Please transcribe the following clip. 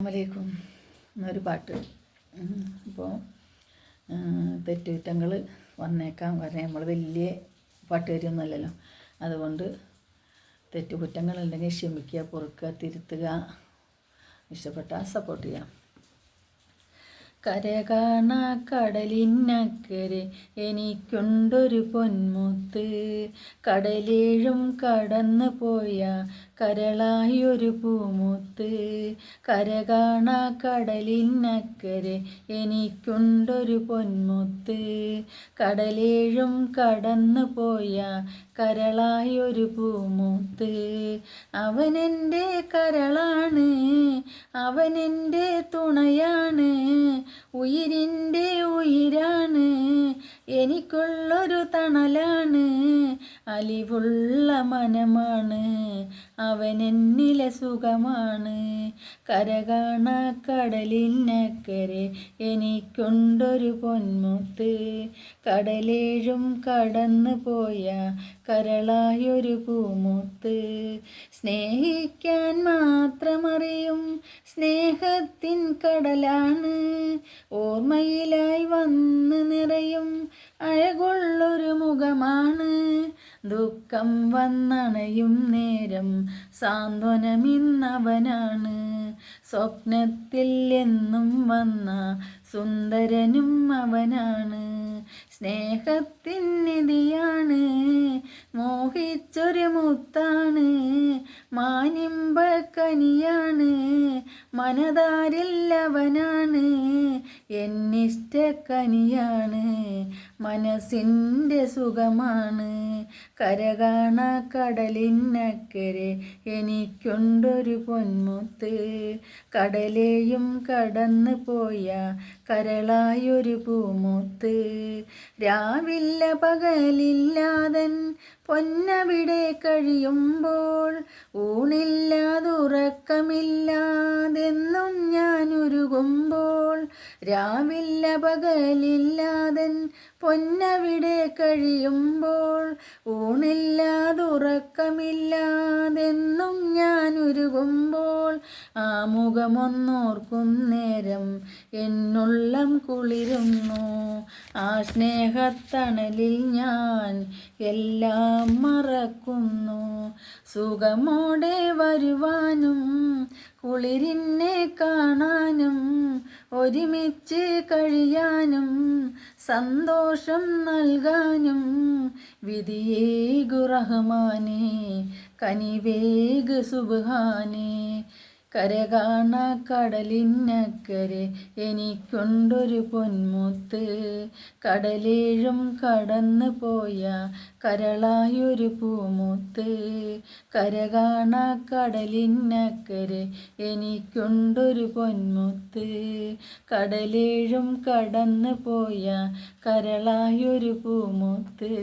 അസ്സലാമലൈക്കും എന്നൊരു പാട്ട്. ഇപ്പോൾ തെറ്റുകുറ്റങ്ങൾ വന്നേക്കാം. കാരണം നമ്മൾ വലിയ പാട്ടുകാരിയൊന്നുമല്ലല്ലോ. അതുകൊണ്ട് തെറ്റുകുറ്റങ്ങളുണ്ടെങ്കിൽ ക്ഷമിക്കുക, പൊറുക്കുക, തിരുത്തുക. ഇഷ്ടപ്പെട്ടാൽ സപ്പോർട്ട് ചെയ്യാം. കര കാണ കടലിനക്കരെ എനിക്കുണ്ടൊരു പൊന്മുത്ത്, കടലേഴും കടന്നു പോയ കരളായൊരു പൂമുത്ത്. കര കാണ കടലിനക്കരെ എനിക്കുണ്ടൊരു പൊന്മുത്ത്, കടലേഴും കടന്നു പോയ കരളായൊരു പൂമുത്ത്. അവനെൻ്റെ കരളാണ്, അവനെൻ്റെ തുണയാണ്, ഉയിരിൻ്റെ ഉയിരാണ്, എനിക്കുള്ളൊരു തണലാണ്, അലിവുള്ള മനമാണ്, അവനെന്നിലെ സുഖമാണ്. കര കാണ കടലിനക്കരെ എനിക്കുണ്ടൊരു പൊന്മുത്ത്, കടലേഴും കടന്നു പോയ കരളായൊരു പൂമുത്ത്. സ്നേഹിക്കാൻ മാത്രമറിയും സ്നേഹത്തിൻ കടലാണ്, ഓർമ്മയിലായി വന്ന് നിറയും അഴകുള്ളൊരു മുഖമാണ്. ദുഃഖം വന്നണയും നേരം സാന്ത്വനമിന്നവനാണ്, സ്വപ്നത്തിൽ എന്നും വന്ന സുന്ദരനും അവനാണ്. സ്നേഹത്തിൻ നിധിയാണ്, മോഹിച്ചൊരു മുത്താണ്, മാനിമ്പക്കനിയാണ്, മനതാരിൽ അവനാണ്, എന്നിഷ്ടക്കനിയാണ്, മനസ്സിൻ്റെ സുഖമാണ്. കര കാണ കടലിനക്കരെ എനിക്കുണ്ടൊരു പൊന്മുത്ത്, കടലേയും കടന്നു പോയ കരളായൊരു പൂമുത്ത്. രാവില്ല പകലില്ലാതൻ പൊന്നവിടെ കഴിയുമ്പോൾ, ഊണില്ലാതുറക്കമില്ലാതെന്നും ഞാനുരുകുമ്പോൾ. രാവില്ല പകലില്ലാതൻ പൊന്നവിടെ കഴിയുമ്പോൾ, ഊണില്ലാതുറക്കമില്ലാതെന്നും ഞാനുരുകുമ്പോൾ. ആ മുഖമൊന്നോർക്കും നേരം എന്നുള്ളം കുളിരുന്നു, ആ സ്നേഹത്തണലിൽ ഞാൻ എല്ലാം മറക്കുന്നു. സുഖമോടെ വരുവാനും കുളിരിനെ കാണാനും ഒരുമിച്ച് കഴിയാനും സന്തോഷം നൽകാനും വിധിയേകു റഹ്മാനേ, കനിവേക് സുബ്ഹാനേ. കര കാണ കടലിനക്കരെ എനിക്കുണ്ടൊരു പൊന്മുത്ത്, കടലേഴും കടന്നു പോയ കരളായൊരു പൂമുത്ത്. കര കാണ കടലിനക്കരെ എനിക്കുണ്ടൊരു പൊന്മുത്ത്, കടലേഴും കടന്നു പോയ കരളായൊരു പൂമുത്ത്.